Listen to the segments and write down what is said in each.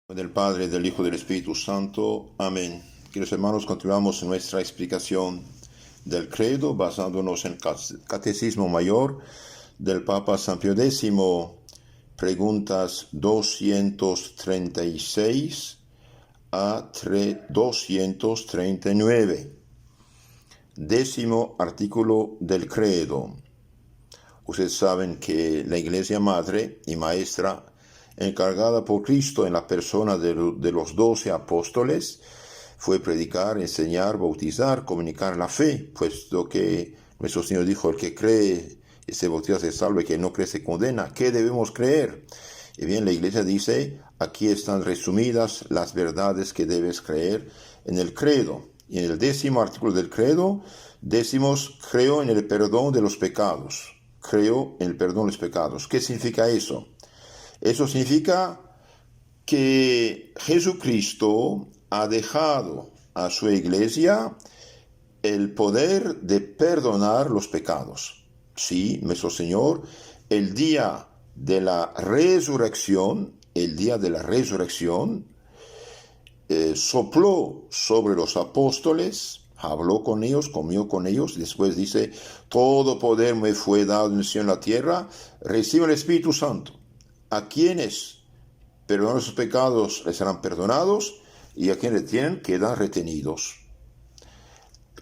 Del Padre, del Hijo y del Espíritu Santo. Amén. Queridos hermanos, continuamos nuestra explicación del credo basándonos en el Catecismo Mayor del Papa San Pío X, preguntas 236 a 239. Décimo artículo del credo. Ustedes saben que la Iglesia Madre y Maestra, encargada por Cristo en la persona de los 12 apóstoles, fue predicar, enseñar, bautizar, comunicar la fe, puesto que nuestro Señor dijo: el que cree y se bautiza se salva, y que no cree se condena. ¿Qué debemos creer? Y bien, la Iglesia dice: aquí están resumidas las verdades que debes creer en el credo. Y en el décimo artículo del credo decimos: creo en el perdón de los pecados. Creo en el perdón de los pecados. ¿Qué significa eso? Eso significa que Jesucristo ha dejado a su iglesia el poder de perdonar los pecados. Sí, nuestro Señor, el día de la resurrección, sopló sobre los apóstoles, habló con ellos, comió con ellos, después dice: todo poder me fue dado en el cielo y en la tierra, reciban el Espíritu Santo. A quienes perdonan sus pecados les serán perdonados, y a quienes retienen quedan retenidos.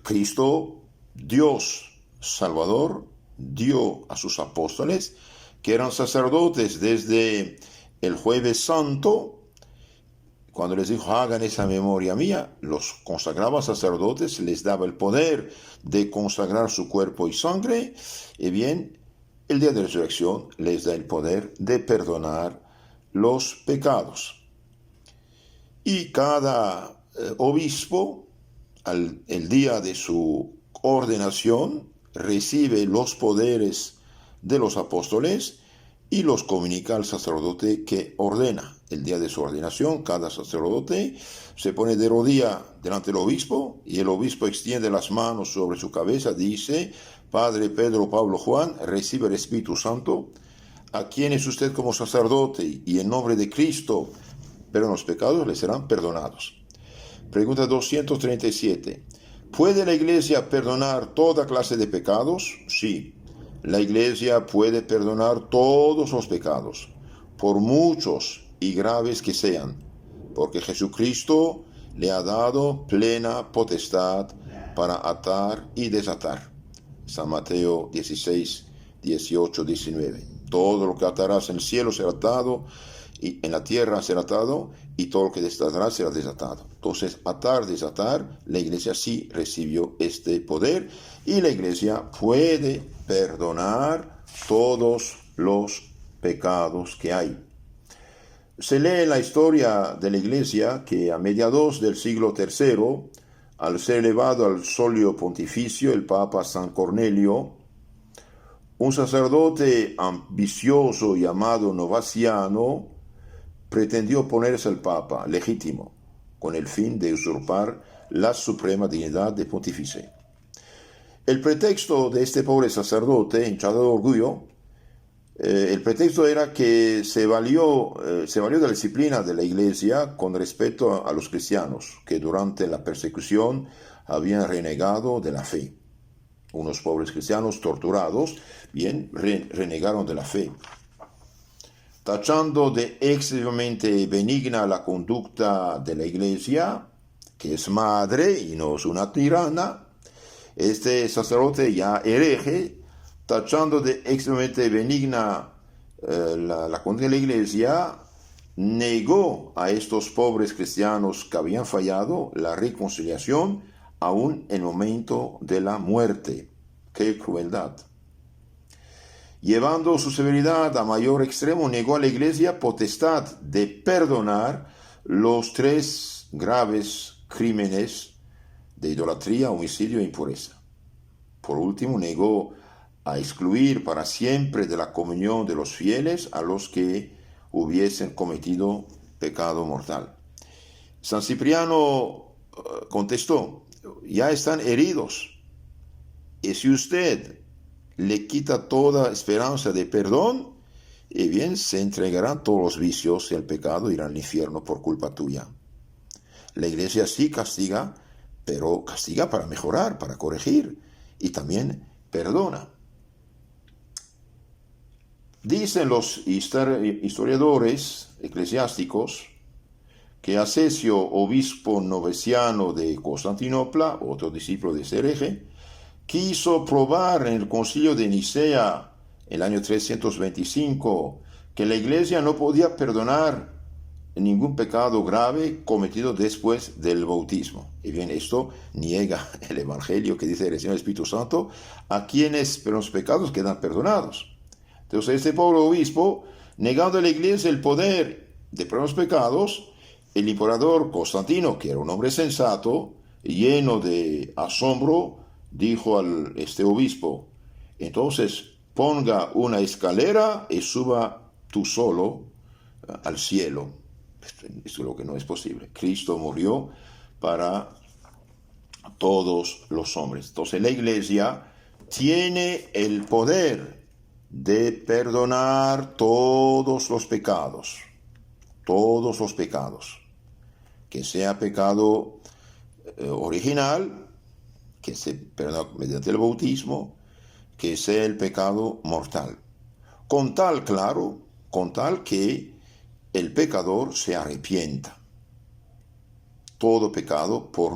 Cristo, Dios Salvador, dio a sus apóstoles, que eran sacerdotes desde el Jueves Santo, cuando les dijo: hagan esa memoria mía, los consagraba sacerdotes, les daba el poder de consagrar su cuerpo y sangre. Y bien, el día de la resurrección les da el poder de perdonar los pecados. Y cada obispo, el día de su ordenación, recibe los poderes de los apóstoles y los comunica al sacerdote que ordena. El día de su ordenación, cada sacerdote se pone de rodilla delante del obispo, y el obispo extiende las manos sobre su cabeza, dice: Padre Pedro, Pablo, Juan, recibe el Espíritu Santo, a quienes usted como sacerdote y en nombre de Cristo perdonan los pecados, les serán perdonados. Pregunta 237. ¿Puede la Iglesia perdonar toda clase de pecados? Sí. La Iglesia puede perdonar todos los pecados, por muchos y graves que sean, porque Jesucristo le ha dado plena potestad para atar y desatar. San Mateo 16, 18, 19. Todo lo que atarás en el cielo será atado, y en la tierra será atado, y todo lo que desatarás será desatado. Entonces, atar, desatar, la Iglesia sí recibió este poder, y la Iglesia puede perdonar todos los pecados que hay. Se lee en la historia de la Iglesia que a mediados del siglo III, al ser elevado al solio pontificio el Papa San Cornelio, un sacerdote ambicioso llamado Novaciano pretendió oponerse al Papa legítimo, con el fin de usurpar la suprema dignidad de pontífice. El pretexto de este pobre sacerdote, hinchado de orgullo, el pretexto era que se valió de la disciplina de la Iglesia con respecto a los cristianos, que durante la persecución habían renegado de la fe. Unos pobres cristianos torturados, renegaron de la fe. Tachando de excesivamente benigna la conducta de la Iglesia, que es madre y no es una tirana, este sacerdote ya hereje, tachando de excesivamente benigna la conducta de la Iglesia, negó a estos pobres cristianos que habían fallado la reconciliación aún en el momento de la muerte. ¡Qué crueldad! Llevando su severidad a mayor extremo, negó a la Iglesia potestad de perdonar los 3 graves crímenes de idolatría, homicidio e impureza. Por último, negó a excluir para siempre de la comunión de los fieles a los que hubiesen cometido pecado mortal. San Cipriano contestó: ya están heridos, y si usted le quita toda esperanza de perdón, y bien, se entregarán todos los vicios y el pecado, irán al infierno por culpa tuya. La iglesia sí castiga, pero castiga para mejorar, para corregir, y también perdona. Dicen los historiadores eclesiásticos que Acesio, obispo noveciano de Constantinopla, otro discípulo de este hereje, quiso probar en el concilio de Nicea, el año 325, que la iglesia no podía perdonar ningún pecado grave cometido después del bautismo. Y bien, esto niega el Evangelio que dice reciben el Espíritu Santo a quienes los pecados quedan perdonados. Entonces este pobre obispo, negando a la iglesia el poder de perdonar los pecados, el emperador Constantino, que era un hombre sensato, lleno de asombro, dijo a este obispo: entonces ponga una escalera y suba tú solo al cielo. Esto es lo que no es posible. Cristo murió para todos los hombres. Entonces la iglesia tiene el poder de perdonar todos los pecados, que sea pecado original, que se perdona mediante el bautismo, que sea el pecado mortal, con tal que el pecador se arrepienta. Todo pecado, por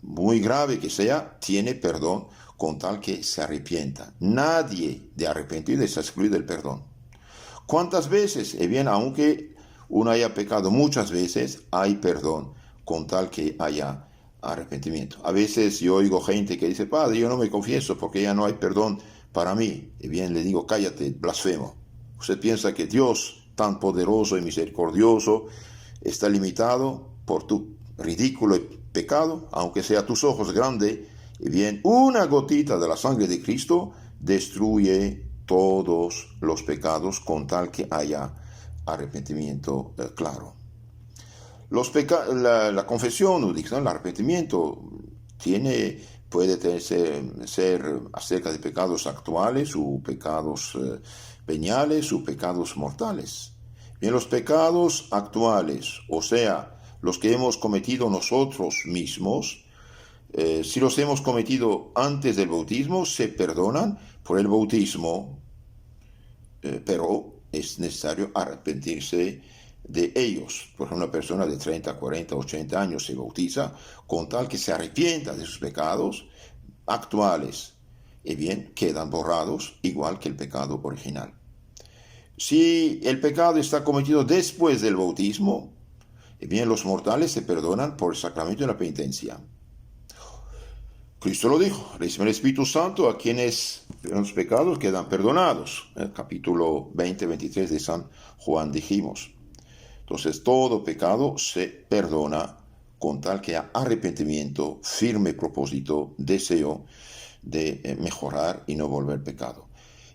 muy grave que sea, tiene perdón con tal que se arrepienta. Nadie de arrepentido está excluido del perdón. ¿Cuántas veces? Bien, aunque uno haya pecado muchas veces, hay perdón con tal que haya arrepentimiento. A veces yo oigo gente que dice: padre, yo no me confieso porque ya no hay perdón para mí. Y bien, le digo: cállate, blasfemo. Usted piensa que Dios, tan poderoso y misericordioso, está limitado por tu ridículo pecado, aunque sea tus ojos grandes. Y bien, una gotita de la sangre de Cristo destruye todos los pecados con tal que haya arrepentimiento claro. La confesión, el arrepentimiento, puede ser acerca de pecados actuales o pecados veniales o pecados mortales. Bien, los pecados actuales, o sea, los que hemos cometido nosotros mismos, si los hemos cometido antes del bautismo, se perdonan por el bautismo, pero es necesario arrepentirse de ellos. Por ejemplo, una persona de 30, 40, 80 años se bautiza con tal que se arrepienta de sus pecados actuales, y bien, quedan borrados igual que el pecado original. Si el pecado está cometido después del bautismo, bien, los mortales se perdonan por el sacramento de la penitencia. Cristo lo dijo: reciben el Espíritu Santo a quienes los pecados quedan perdonados. En el capítulo 20, 23 de San Juan dijimos. Entonces todo pecado se perdona con tal que haya arrepentimiento, firme propósito, deseo de mejorar y no volver pecado.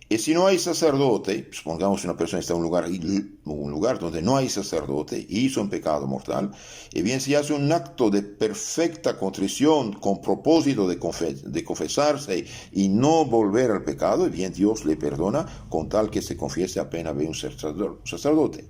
Y si no hay sacerdote, supongamos una persona está en un lugar donde no hay sacerdote y hizo un pecado mortal, y bien, si hace un acto de perfecta contrición con propósito de confesarse y no volver al pecado, y bien, Dios le perdona con tal que se confiese apenas ve un sacerdote.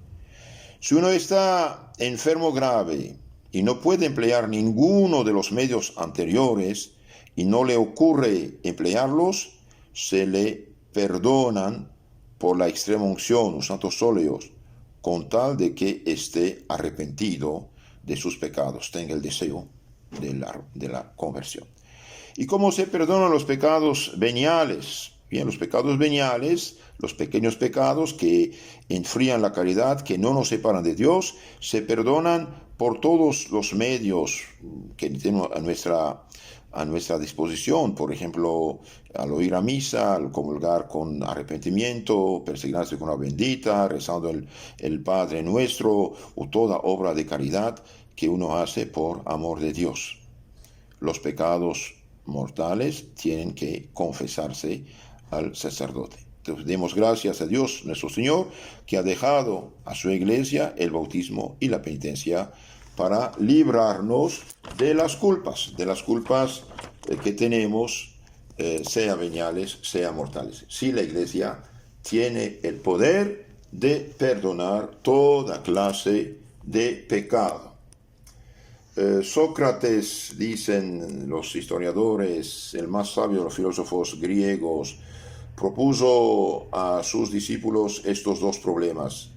Si uno está enfermo grave y no puede emplear ninguno de los medios anteriores y no le ocurre emplearlos, se le perdonan por la extrema unción, los santos óleos, con tal de que esté arrepentido de sus pecados, tenga el deseo de la conversión. ¿Y cómo se perdonan los pecados veniales? Bien, los pecados veniales, los pequeños pecados que enfrían la caridad, que no nos separan de Dios, se perdonan por todos los medios que tenemos a nuestra disposición. Por ejemplo, al oír a misa, al comulgar con arrepentimiento, persignarse con la bendita, rezando el Padre Nuestro, o toda obra de caridad que uno hace por amor de Dios. Los pecados mortales tienen que confesarse al sacerdote. Entonces, demos gracias a Dios nuestro Señor, que ha dejado a su iglesia el bautismo y la penitencia para librarnos de las culpas que tenemos, sea veniales, sea mortales. Si la iglesia tiene el poder de perdonar toda clase de pecado. Sócrates, dicen los historiadores, el más sabio de los filósofos griegos, propuso a sus discípulos estos dos problemas.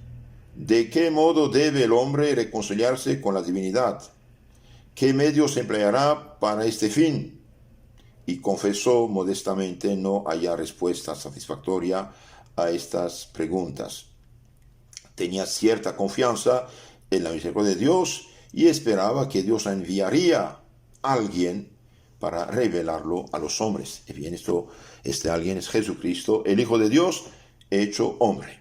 ¿De qué modo debe el hombre reconciliarse con la divinidad? ¿Qué medios empleará para este fin? Y confesó modestamente no hallar respuesta satisfactoria a estas preguntas. Tenía cierta confianza en la misericordia de Dios y esperaba que Dios enviaría a alguien para revelarlo a los hombres. Y bien, este alguien es Jesucristo, el Hijo de Dios, hecho hombre.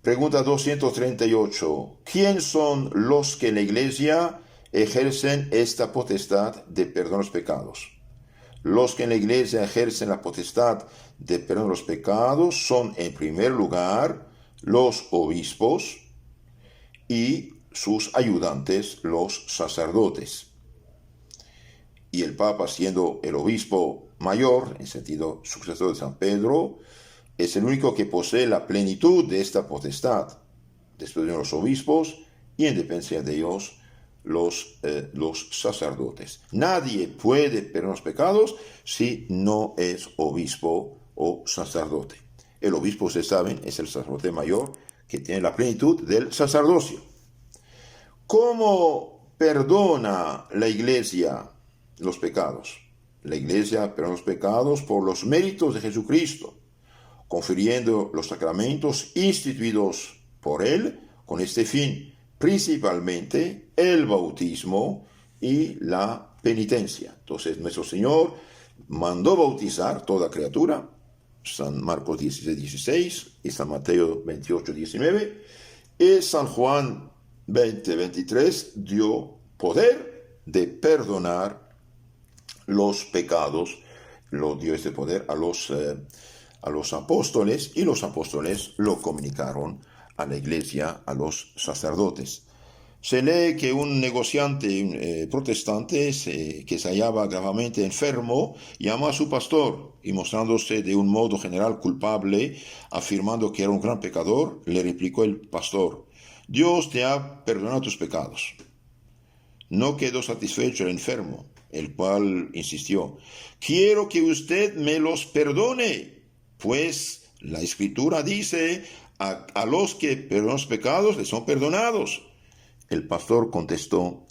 Pregunta 238. ¿Quién son los que en la iglesia ejercen esta potestad de perdón de los pecados? Los que en la iglesia ejercen la potestad de perdón de los pecados son, en primer lugar, los obispos y sus ayudantes, los sacerdotes. Y el Papa, siendo el obispo mayor, en sentido sucesor de San Pedro, es el único que posee la plenitud de esta potestad. Después de los obispos y en dependencia de ellos, los sacerdotes. Nadie puede perdonar los pecados si no es obispo o sacerdote. El obispo, ustedes saben, es el sacerdote mayor que tiene la plenitud del sacerdocio. ¿Cómo perdona la iglesia los pecados? La iglesia perdona los pecados por los méritos de Jesucristo, confiriendo los sacramentos instituidos por él con este fin, principalmente el bautismo y la penitencia. Entonces nuestro Señor mandó bautizar toda criatura, San Marcos 16:16 y San Mateo 28:19, y San Juan 20:23 dio poder de perdonar los pecados, lo dio este poder a los apóstoles, y los apóstoles lo comunicaron a la iglesia, a los sacerdotes. Se lee que un negociante protestante que se hallaba gravemente enfermo llamó a su pastor y, mostrándose de un modo general culpable, afirmando que era un gran pecador, le replicó el pastor: Dios te ha perdonado tus pecados. No quedó satisfecho el enfermo, el cual insistió: quiero que usted me los perdone, pues la Escritura dice: a los que perdonan los pecados les son perdonados. El pastor contestó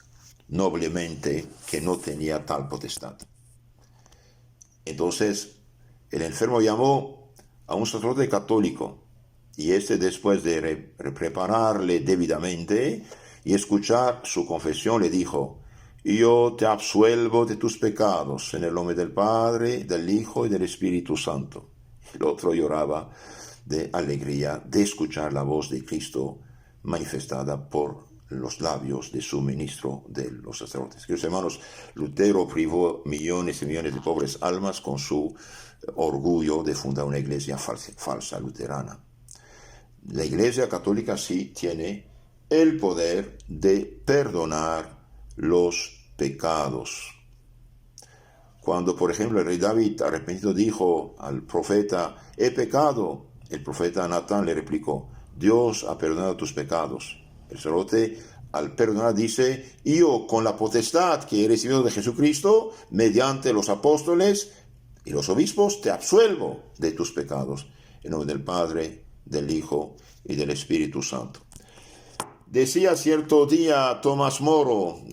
noblemente que no tenía tal potestad. Entonces el enfermo llamó a un sacerdote católico, y después de prepararle debidamente y escuchar su confesión, le dijo: yo te absuelvo de tus pecados en el nombre del Padre, del Hijo y del Espíritu Santo. El otro lloraba de alegría de escuchar la voz de Cristo manifestada por los labios de su ministro de los sacerdotes. Queridos hermanos, Lutero privó millones y millones de pobres almas con su orgullo de fundar una iglesia falsa luterana. La iglesia católica sí tiene el poder de perdonar los pecados. Cuando, por ejemplo, el rey David arrepentido dijo al profeta: he pecado, el profeta Natán le replicó: Dios ha perdonado tus pecados. El sacerdote, al perdonar, dice: yo, con la potestad que he recibido de Jesucristo, mediante los apóstoles y los obispos, te absuelvo de tus pecados. En nombre del Padre, del Hijo y del Espíritu Santo. Decía cierto día Tomás Moro,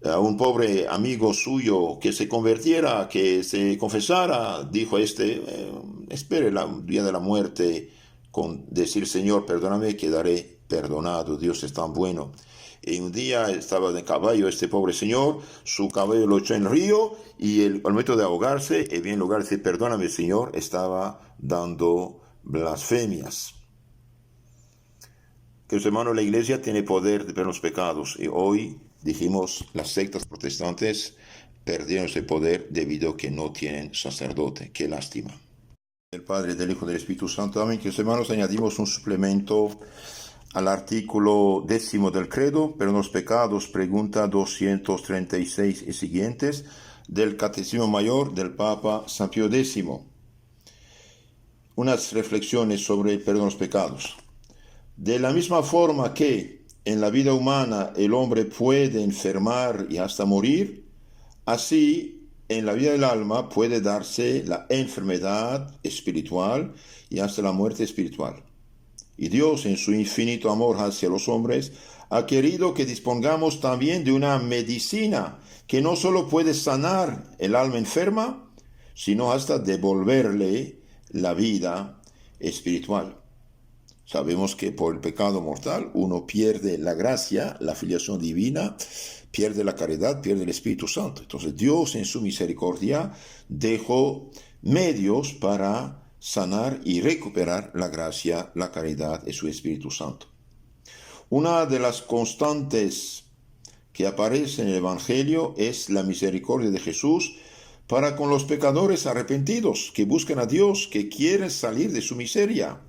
a un pobre amigo suyo que se convirtiera, que se confesara, dijo espere el día de la muerte con decir: Señor, perdóname, quedaré perdonado, Dios es tan bueno. Y un día estaba de caballo este pobre señor, su caballo lo echó en el río, y al momento de ahogarse, en lugar de decir: perdóname, Señor, estaba dando blasfemias. Queridos hermanos, la iglesia tiene poder de perdonar los pecados, y hoy dijimos las sectas protestantes perdieron ese poder debido a que no tienen sacerdote. Qué lástima. Del Padre, del Hijo y del Espíritu Santo. Amén. Queridos hermanos, añadimos un suplemento al artículo 10 del credo, perdón los pecados, pregunta 236 y siguientes, del Catecismo Mayor del Papa San Pío X. unas reflexiones sobre el perdón de los pecados. De la misma forma que en la vida humana el hombre puede enfermar y hasta morir, así en la vida del alma puede darse la enfermedad espiritual y hasta la muerte espiritual. Y Dios, en su infinito amor hacia los hombres, ha querido que dispongamos también de una medicina que no solo puede sanar el alma enferma, sino hasta devolverle la vida espiritual. Sabemos que por el pecado mortal uno pierde la gracia, la filiación divina, pierde la caridad, pierde el Espíritu Santo. Entonces Dios en su misericordia dejó medios para sanar y recuperar la gracia, la caridad y su Espíritu Santo. Una de las constantes que aparece en el Evangelio es la misericordia de Jesús para con los pecadores arrepentidos que buscan a Dios, que quieren salir de su miseria.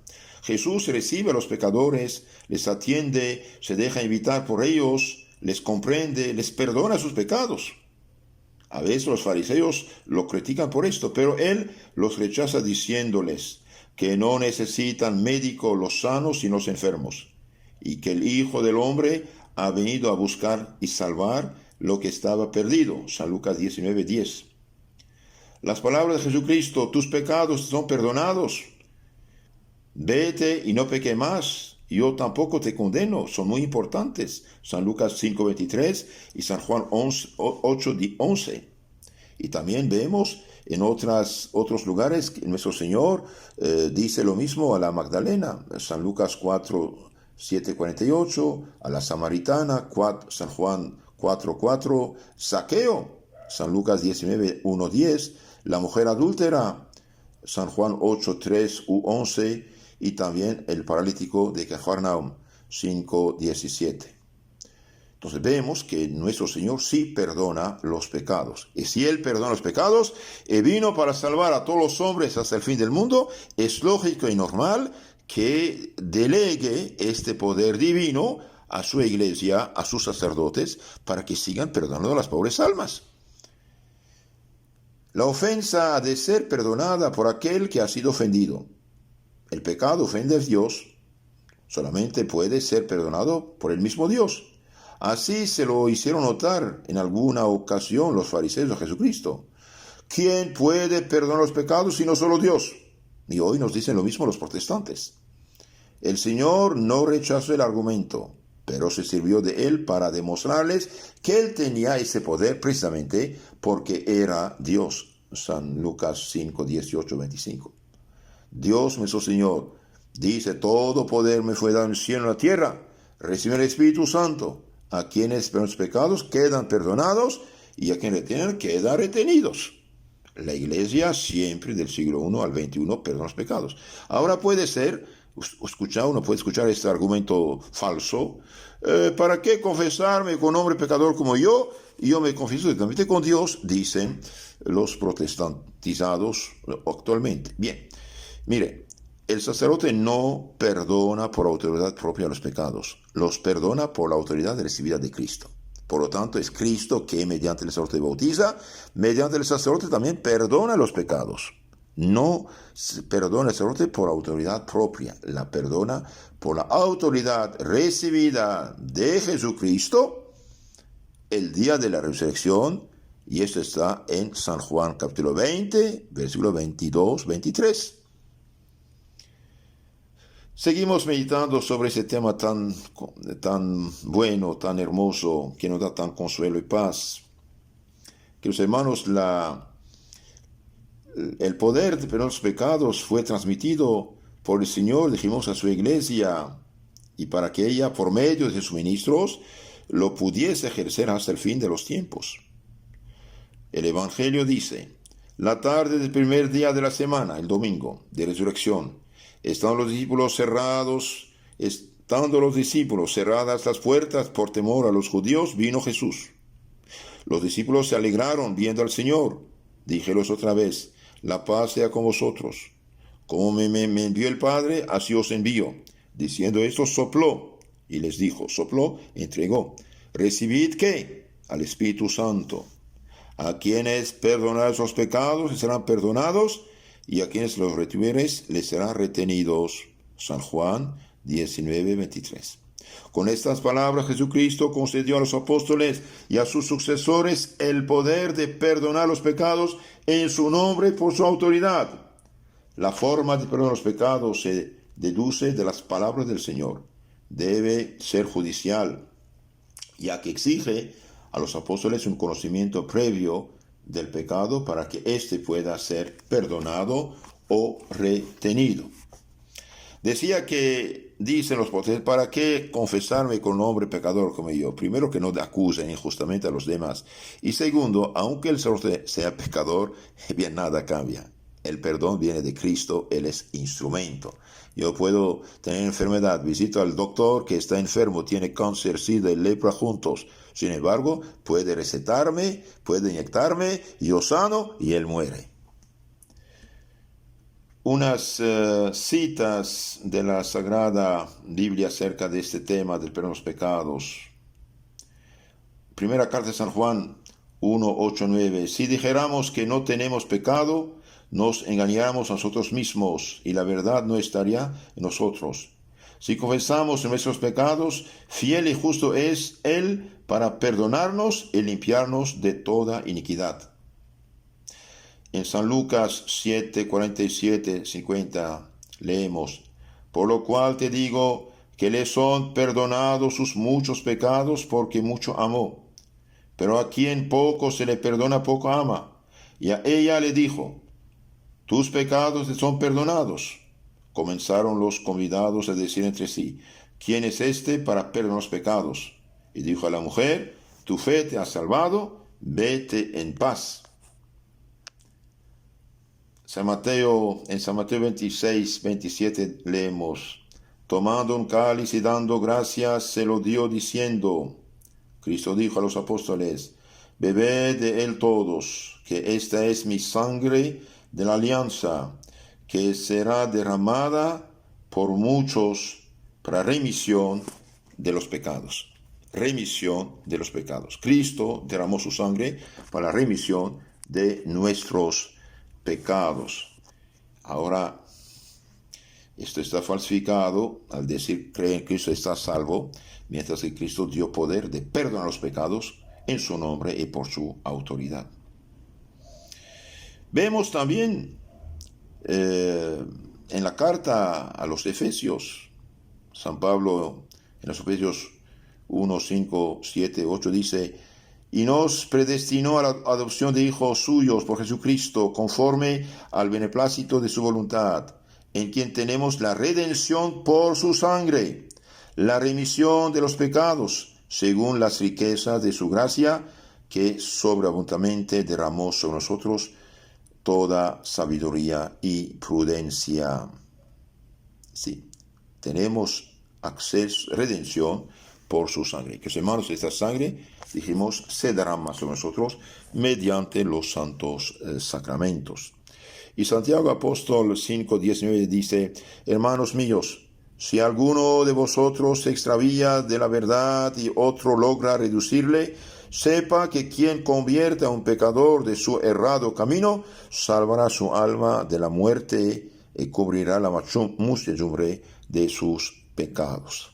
Jesús recibe a los pecadores, les atiende, se deja invitar por ellos, les comprende, les perdona sus pecados. A veces los fariseos lo critican por esto, pero Él los rechaza diciéndoles que no necesitan médico los sanos y los enfermos, y que el Hijo del Hombre ha venido a buscar y salvar lo que estaba perdido. San Lucas 19:10. Las palabras de Jesucristo, tus pecados son perdonados, vete y no peque más, yo tampoco te condeno, son muy importantes. San Lucas 5:23 y San Juan 8:11. Y también vemos en otros lugares que nuestro Señor dice lo mismo a la Magdalena, San Lucas 4:7-48, a la Samaritana, San Juan 4:4, Zaqueo, San Lucas 19:1-10, la mujer adúltera, San Juan 8:3-11, y también el paralítico de Cafarnaum 5:17. Entonces vemos que nuestro Señor sí perdona los pecados. Y si Él perdona los pecados, vino para salvar a todos los hombres hasta el fin del mundo, es lógico y normal que delegue este poder divino a su iglesia, a sus sacerdotes, para que sigan perdonando a las pobres almas. La ofensa ha de ser perdonada por aquel que ha sido ofendido. El pecado ofende a Dios, solamente puede ser perdonado por el mismo Dios. Así se lo hicieron notar en alguna ocasión los fariseos de Jesucristo. ¿Quién puede perdonar los pecados sino solo Dios? Y hoy nos dicen lo mismo los protestantes. El Señor no rechazó el argumento, pero se sirvió de él para demostrarles que él tenía ese poder precisamente porque era Dios. San Lucas 5:18-25. Dios nuestro Señor dice, todo poder me fue dado en el cielo y en la tierra. Recibe el Espíritu Santo. A quienes perdonan los pecados quedan perdonados y a quienes retienen quedan retenidos. La iglesia siempre del siglo I al XXI perdona los pecados. Ahora puede ser, uno puede escuchar este argumento falso. ¿Para qué confesarme con un hombre pecador como yo? Y yo me confieso directamente con Dios, dicen los protestantizados actualmente. Bien, mire, el sacerdote no perdona por autoridad propia los pecados, los perdona por la autoridad recibida de Cristo. Por lo tanto, es Cristo que mediante el sacerdote bautiza, mediante el sacerdote también perdona los pecados. No perdona el sacerdote por autoridad propia, la perdona por la autoridad recibida de Jesucristo el día de la resurrección, y esto está en San Juan capítulo 20, versículo 22-23. Seguimos meditando sobre ese tema tan bueno, tan hermoso, que nos da tan consuelo y paz. Queridos hermanos, el poder de perdonar los pecados fue transmitido por el Señor, dijimos, a su iglesia, y para que ella, por medio de sus ministros, lo pudiese ejercer hasta el fin de los tiempos. El Evangelio dice, la tarde del primer día de la semana, el domingo de resurrección, estando los discípulos cerradas las puertas por temor a los judíos, vino Jesús. Los discípulos se alegraron viendo al Señor. Díjelos otra vez, la paz sea con vosotros. Como me envió el Padre, así os envío. Diciendo esto, sopló, y les dijo, sopló, entregó. ¿Recibid qué? Al Espíritu Santo. A quienes perdonaréis los pecados, serán perdonados, y a quienes los retuvieres les serán retenidos. San Juan 19:23. Con estas palabras Jesucristo concedió a los apóstoles y a sus sucesores el poder de perdonar los pecados en su nombre y por su autoridad. La forma de perdonar los pecados se deduce de las palabras del Señor. Debe ser judicial, ya que exige a los apóstoles un conocimiento previo del pecado para que éste pueda ser perdonado o retenido. Decía que, dicen los apóstoles, ¿para qué confesarme con un hombre pecador como yo? Primero, que no acusen injustamente a los demás. Y segundo, aunque el sacerdote sea pecador, bien nada cambia. El perdón viene de Cristo, Él es instrumento. Yo puedo tener enfermedad, visito al doctor que está enfermo, tiene cáncer, sida y lepra juntos. Sin embargo, puede recetarme, puede inyectarme, yo sano y él muere. Unas citas de la Sagrada Biblia acerca de este tema del perdón de los pecados. Primera carta de San Juan 1:8-9. Si dijéramos que no tenemos pecado, nos engañáramos a nosotros mismos y la verdad no estaría en nosotros. Si confesamos nuestros pecados, fiel y justo es Él para perdonarnos y limpiarnos de toda iniquidad. En San Lucas 7:47-50 leemos: por lo cual te digo que le son perdonados sus muchos pecados, porque mucho amó. Pero a quien poco se le perdona, poco ama. Y a ella le dijo: tus pecados te son perdonados. Comenzaron los convidados a decir entre sí: ¿quién es este para perdonar los pecados? Y dijo a la mujer: tu fe te ha salvado, vete en paz. En San Mateo 26:27 leemos: tomando un cáliz y dando gracias, se lo dio diciendo, Cristo dijo a los apóstoles: bebed de él todos, que esta es mi sangre de la alianza, que será derramada por muchos para remisión de los pecados. Remisión de los pecados. Cristo derramó su sangre para la remisión de nuestros pecados. Ahora, esto está falsificado al decir creen en Cristo está salvo, mientras que Cristo dio poder de perdonar los pecados en su nombre y por su autoridad. Vemos también en la carta a los Efesios, San Pablo en los Efesios 1, 5, 7, 8 dice: y nos predestinó a la adopción de hijos suyos por Jesucristo, conforme al beneplácito de su voluntad, en quien tenemos la redención por su sangre, la remisión de los pecados, según las riquezas de su gracia, que sobreabundantemente derramó sobre nosotros toda sabiduría y prudencia. Sí, tenemos acceso, redención por su sangre. Que hermanos, esta sangre, dijimos, se derrama sobre nosotros mediante los santos sacramentos. Y Santiago Apóstol 5:19 dice: hermanos míos, si alguno de vosotros se extravía de la verdad y otro logra reducirle, sepa que quien convierte a un pecador de su errado camino, salvará su alma de la muerte y cubrirá la muchedumbre de sus pecados.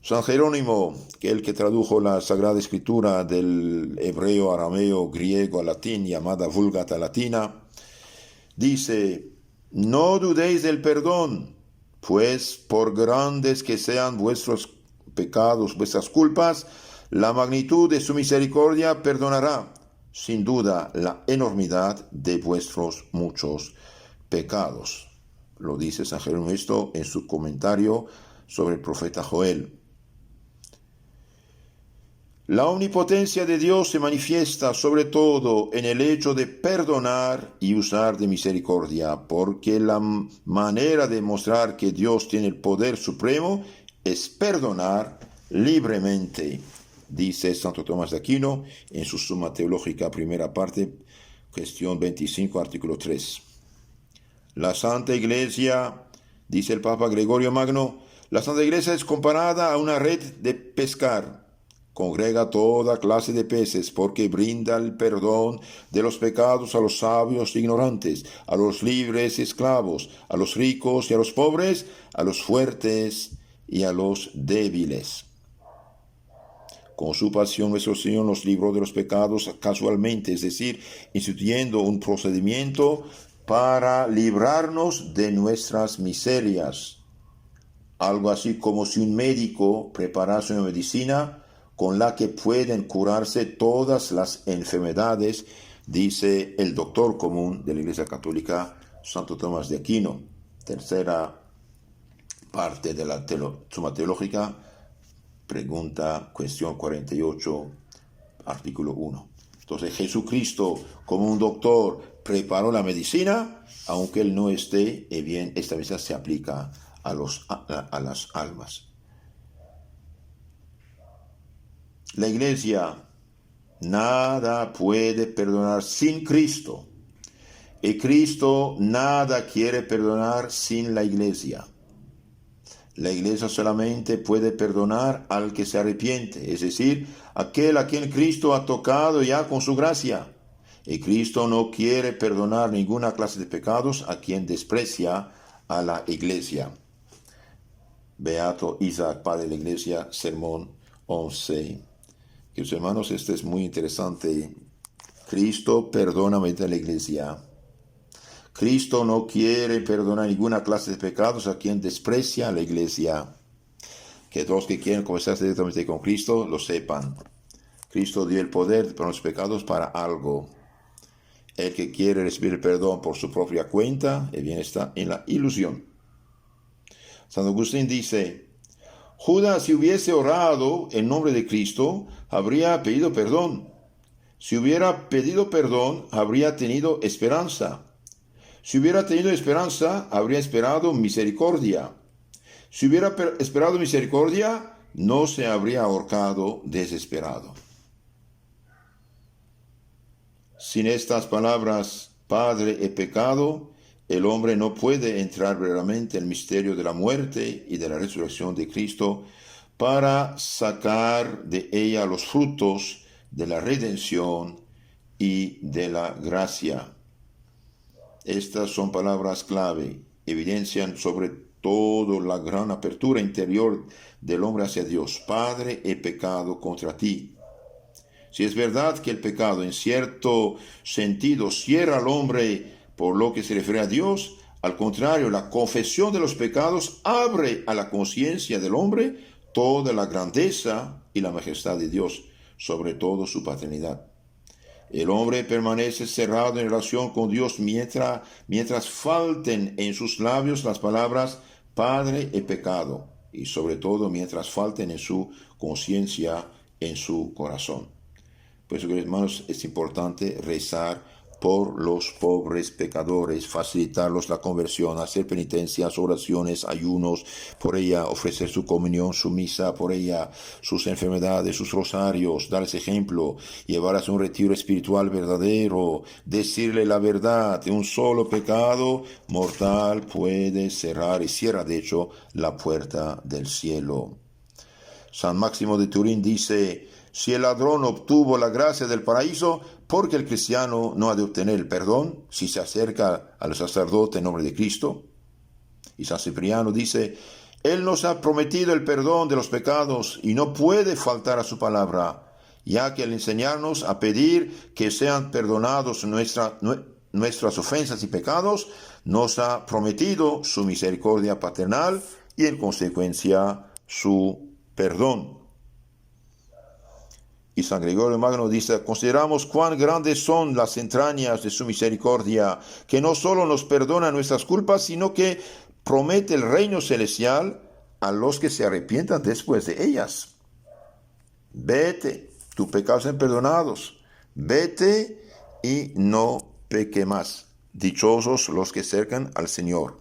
San Jerónimo, el que tradujo la Sagrada Escritura del hebreo, arameo, griego a latín, llamada Vulgata Latina, dice: no dudéis del perdón, pues por grandes que sean vuestros pecados, vuestras culpas, la magnitud de su misericordia perdonará, sin duda, la enormidad de vuestros muchos pecados. Lo dice San Jerónimo esto en su comentario sobre el profeta Joel. La omnipotencia de Dios se manifiesta sobre todo en el hecho de perdonar y usar de misericordia, porque la manera de mostrar que Dios tiene el poder supremo es perdonar libremente, dice Santo Tomás de Aquino en su Suma Teológica, primera parte, cuestión 25, artículo 3. La Santa Iglesia, dice el Papa Gregorio Magno, la Santa Iglesia es comparada a una red de pescar. Congrega toda clase de peces, porque brinda el perdón de los pecados a los sabios e ignorantes, a los libres y esclavos, a los ricos y a los pobres, a los fuertes y a los débiles. Con su pasión nuestro Señor nos libró de los pecados casualmente, es decir, instituyendo un procedimiento para librarnos de nuestras miserias. Algo así como si un médico preparase una medicina con la que pueden curarse todas las enfermedades, dice el doctor común de la Iglesia Católica, Santo Tomás de Aquino. Tercera parte de la Suma Teológica, pregunta, cuestión 48, artículo 1. Entonces Jesucristo, como un doctor, preparó la medicina, aunque él no esté, bien, esta medicina se aplica a las almas. La Iglesia nada puede perdonar sin Cristo, y Cristo nada quiere perdonar sin la Iglesia. La Iglesia solamente puede perdonar al que se arrepiente, es decir, aquel a quien Cristo ha tocado ya con su gracia. Y Cristo no quiere perdonar ninguna clase de pecados a quien desprecia a la Iglesia. Beato Isaac, padre de la Iglesia, sermón 11. Queridos hermanos, esto es muy interesante. Cristo perdona mediante la Iglesia. Cristo no quiere perdonar ninguna clase de pecados a quien desprecia a la Iglesia. Que todos que quieren confesarse directamente con Cristo lo sepan. Cristo dio el poder de perdonar los pecados para algo. El que quiere recibir el perdón por su propia cuenta, bien está en la ilusión. San Agustín dice: Judas, si hubiese orado en nombre de Cristo, habría pedido perdón. Si hubiera pedido perdón, habría tenido esperanza. Si hubiera tenido esperanza, habría esperado misericordia. Si hubiera esperado misericordia, no se habría ahorcado desesperado. Sin estas palabras, Padre, he pecado, el hombre no puede entrar verdaderamente en el misterio de la muerte y de la resurrección de Cristo para sacar de ella los frutos de la redención y de la gracia. Estas son palabras clave, evidencian sobre todo la gran apertura interior del hombre hacia Dios. Padre, he pecado contra ti. Si es verdad que el pecado en cierto sentido cierra al hombre por lo que se refiere a Dios, al contrario, la confesión de los pecados abre a la conciencia del hombre toda la grandeza y la majestad de Dios, sobre todo su paternidad. El hombre permanece cerrado en relación con Dios mientras falten en sus labios las palabras Padre, he pecado, y sobre todo mientras falten en su conciencia, en su corazón. Por eso, hermanos, es importante rezar por los pobres pecadores, facilitarlos la conversión, hacer penitencias, oraciones, ayunos, por ella ofrecer su comunión, su misa, por ella sus enfermedades, sus rosarios, darles ejemplo, llevarlas a un retiro espiritual verdadero, decirle la verdad. De un solo pecado mortal puede cerrar y cierra de hecho la puerta del cielo. San Máximo de Turín dice: si el ladrón obtuvo la gracia del paraíso, ¿por qué el cristiano no ha de obtener el perdón si se acerca al sacerdote en nombre de Cristo? Y San Cipriano dice: Él nos ha prometido el perdón de los pecados y no puede faltar a su palabra, ya que al enseñarnos a pedir que sean perdonados nuestras ofensas y pecados, nos ha prometido su misericordia paternal y en consecuencia su perdón. Y San Gregorio Magno dice: consideramos cuán grandes son las entrañas de su misericordia, que no solo nos perdona nuestras culpas, sino que promete el reino celestial a los que se arrepientan después de ellas. Vete, tus pecados son perdonados. Vete y no peque más. Dichosos los que cercan al Señor.